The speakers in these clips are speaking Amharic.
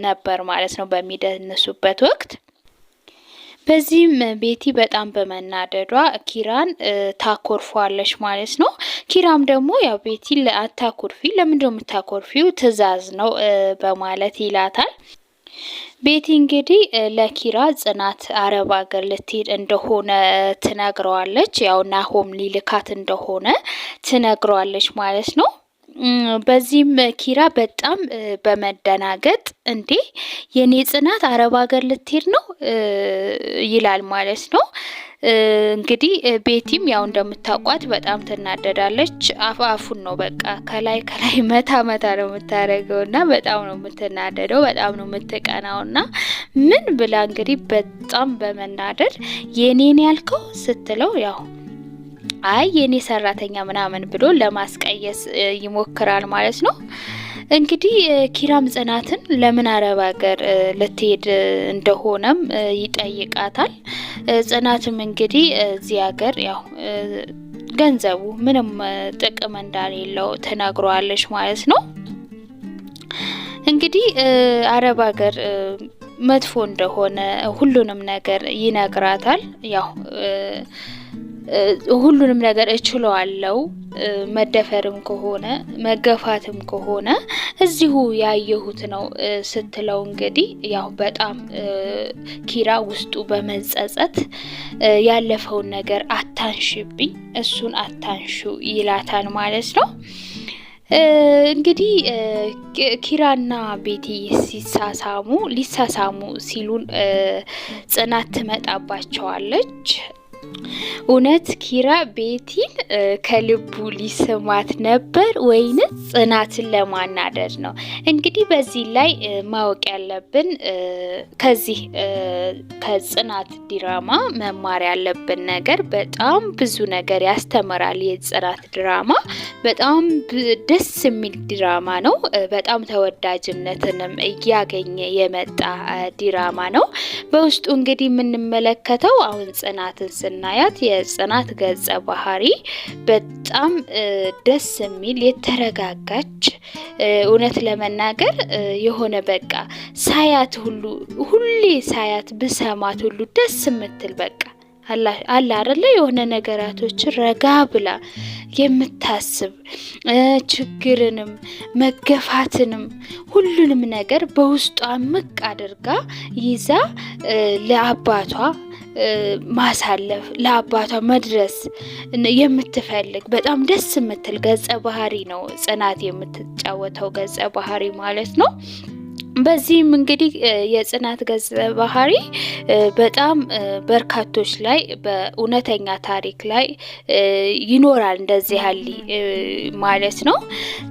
ነበር ማለት ነው በሚደንሱበት ወቅት። በዚህም ቤቲ በጣም በመናደዷ ኪራን ታኮርፏለች ማለት ነው። ኪራም ደግሞ ያው ቤቲ አታኮርፊ፣ ለምንድነው የምታኮርፊው? ትዕዛዝ ነው በማለት ይላታል። ቤቲ እንግዲህ ለኪራ ጽናት አረብ ሀገር ልትሄድ እንደሆነ ትነግረዋለች። ያው ናሆም ሊልካት እንደሆነ ትነግረዋለች ማለት ነው። በዚህም ኪራ በጣም በመደናገጥ እንዴ የኔ ጽናት አረብ ሀገር ልትሄድ ነው ይላል ማለት ነው። እንግዲህ ቤቲም ያው እንደምታውቋት በጣም ትናደዳለች። አፉን ነው በቃ ከላይ መታ ነው የምታደርገውና በጣም ነው የምትናደደው፣ በጣም ነው የምትቀናውና ምን ብላ እንግዲህ በጣም በመናደድ የኔን ያልከው ስትለው ያው አይ የኔ ሰራተኛ ምናምን ብሎ ለማስቀየስ ይሞክራል ማለት ነው። እንግዲህ ኪራም ጽናትን ለምን አረብ ሀገር ልትሄድ እንደሆነም ይጠይቃታል። ጽናትም እንግዲህ እዚህ ሀገር ያው ገንዘቡ ምንም ጥቅም እንዳሌለው ትነግረዋለች ማለት ነው። እንግዲህ አረብ ሀገር መጥፎ እንደሆነ ሁሉንም ነገር ይነግራታል። ያው ሁሉንም ነገር እችለዋለሁ፣ መደፈርም ከሆነ መገፋትም ከሆነ እዚሁ ያየሁት ነው ስትለው እንግዲህ ያው በጣም ኪራ ውስጡ በመጸጸት ያለፈውን ነገር አታንሽብኝ፣ እሱን አታንሹ ይላታል ማለት ነው። እንግዲህ ኪራና ቤቲ ሊሳሳሙ ሲሉን ጽናት ትመጣባቸዋለች። እውነት ኪራ ቤቲን ከልቡ ሊስማት ነበር ወይንስ ጽናትን ለማናደድ ነው? እንግዲህ በዚህ ላይ ማወቅ ያለብን ከዚህ ከጽናት ድራማ መማር ያለብን ነገር በጣም ብዙ ነገር ያስተምራል። የጽናት ድራማ በጣም ደስ የሚል ድራማ ነው። በጣም ተወዳጅነትንም እያገኘ የመጣ ድራማ ነው። በውስጡ እንግዲህ የምንመለከተው አሁን ጽናትን ስናያት የጽናት ገጸ ባህሪ በጣም ደስ የሚል የተረጋጋች፣ እውነት ለመናገር የሆነ በቃ ሳያት ሁሌ ሳያት ብሰማት ሁሉ ደስ የምትል በቃ አላ አይደለ የሆነ ነገራቶች ረጋ ብላ የምታስብ ችግርንም መገፋትንም ሁሉንም ነገር በውስጧ ምቅ አድርጋ ይዛ ለአባቷ ማሳለፍ ለአባቷ መድረስ የምትፈልግ በጣም ደስ የምትል ገጸ ባህሪ ነው ጽናት የምትጫወተው ገጸ ባህሪ ማለት ነው። በዚህም እንግዲህ የጽናት ገጸ ባህሪ በጣም በርካቶች ላይ በእውነተኛ ታሪክ ላይ ይኖራል እንደዚህ ያለ ማለት ነው።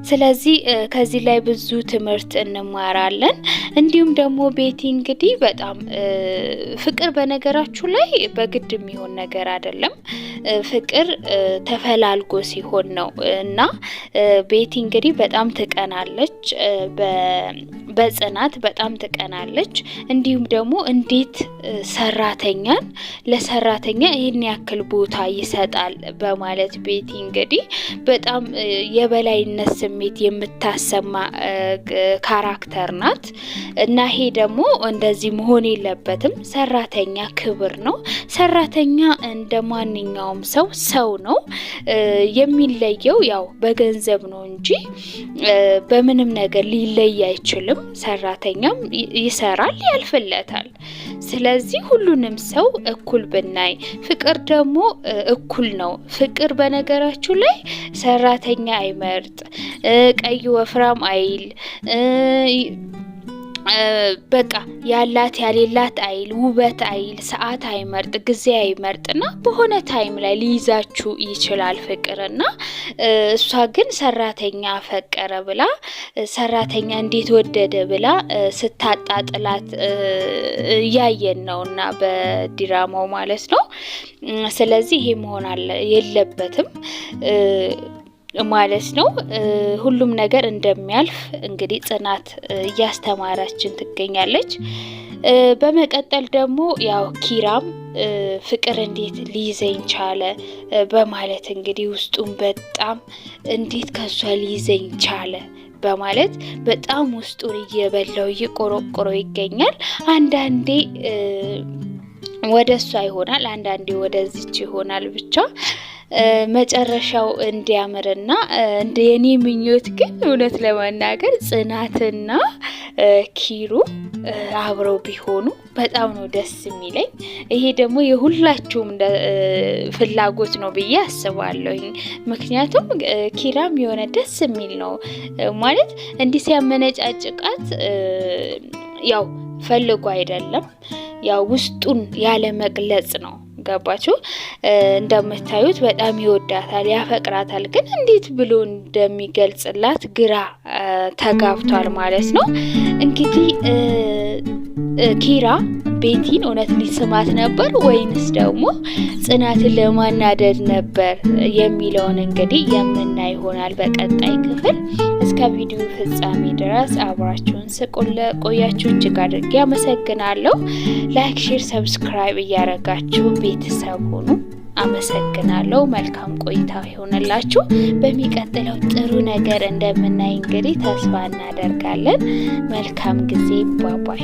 ስለዚህ ከዚህ ላይ ብዙ ትምህርት እንማራለን። እንዲሁም ደግሞ ቤቲ እንግዲህ በጣም ፍቅር በነገራችሁ ላይ በግድ የሚሆን ነገር አይደለም። ፍቅር ተፈላልጎ ሲሆን ነው እና ቤቲ እንግዲህ በጣም ትቀናለች በጽናት በጣም ትቀናለች። እንዲሁም ደግሞ እንዴት ሰራተኛን ለሰራተኛ ይሄን ያክል ቦታ ይሰጣል በማለት ቤቲ እንግዲህ በጣም የበላይነት ስሜት የምታሰማ ካራክተር ናት እና ይሄ ደግሞ እንደዚህ መሆን የለበትም። ሰራተኛ ክብር ነው። ሰራተኛ እንደማንኛውም ሰው ነው። የሚለየው ያው በገንዘብ ነው እንጂ በምንም ነገር ሊለይ አይችልም። ሰራተኛም ይሰራል፣ ያልፍለታል። ስለዚህ ሁሉንም ሰው እኩል ብናይ፣ ፍቅር ደግሞ እኩል ነው። ፍቅር በነገራችሁ ላይ ሰራተኛ አይመርጥ፣ ቀይ ወፍራም አይል፣ በቃ ያላት ያሌላት አይል፣ ውበት አይል፣ ሰዓት አይመርጥ፣ ጊዜ አይመርጥና በሆነ ታይም ላይ ሊይዛችሁ ይችላል ፍቅርና እሷ ግን ሰራተኛ ፈቀረ ብላ ሰራተኛ እንዴት ወደደ ብላ ስታጣጥላት ያየን ነውና በድራማው ማለት ነው። ስለዚህ ይሄ መሆን የለበትም ማለት ነው። ሁሉም ነገር እንደሚያልፍ እንግዲህ ጽናት እያስተማራችን ትገኛለች። በመቀጠል ደግሞ ያው ኪራም ፍቅር እንዴት ሊይዘኝ ቻለ በማለት እንግዲህ ውስጡን በጣም እንዴት ከሷ ሊይዘኝ ቻለ በማለት በጣም ውስጡን እየበላው እየቆረቆረው ይገኛል። አንዳንዴ ወደሷ ይሆናል፣ አንዳንዴ ወደዚች ይሆናል። ብቻ መጨረሻው እንዲያምርና የኔ ምኞት ግን እውነት ለመናገር ጽናትና ኪሩ አብረው ቢሆኑ በጣም ነው ደስ የሚለኝ። ይሄ ደግሞ የሁላችሁም ፍላጎት ነው ብዬ አስባለሁኝ። ምክንያቱም ኪራም የሆነ ደስ የሚል ነው ማለት እንዲህ ሲያመነጫጭቃት ያው ፈልጎ አይደለም፣ ያው ውስጡን ያለ መግለጽ ነው። ገባችሁ? እንደምታዩት በጣም ይወዳታል፣ ያፈቅራታል። ግን እንዴት ብሎ እንደሚገልጽላት ግራ ተጋብቷል ማለት ነው። እንግዲህ ኪራ ቤቲን እውነት ሊስማት ነበር ወይንስ ደግሞ ጽናትን ለማናደድ ነበር የሚለውን እንግዲህ የምናይ ይሆናል በቀጣይ ክፍል። እስከ ቪዲዮ ፍጻሜ ድረስ አብራችሁን ስለቆያችሁ እጅግ አድርጌ አመሰግናለሁ። ላይክ፣ ሼር፣ ሰብስክራይብ እያደረጋችሁ ቤተሰብ ሁኑ። አመሰግናለሁ። መልካም ቆይታ ይሆንላችሁ። በሚቀጥለው ጥሩ ነገር እንደምናይ እንግዲህ ተስፋ እናደርጋለን። መልካም ጊዜ። ባባይ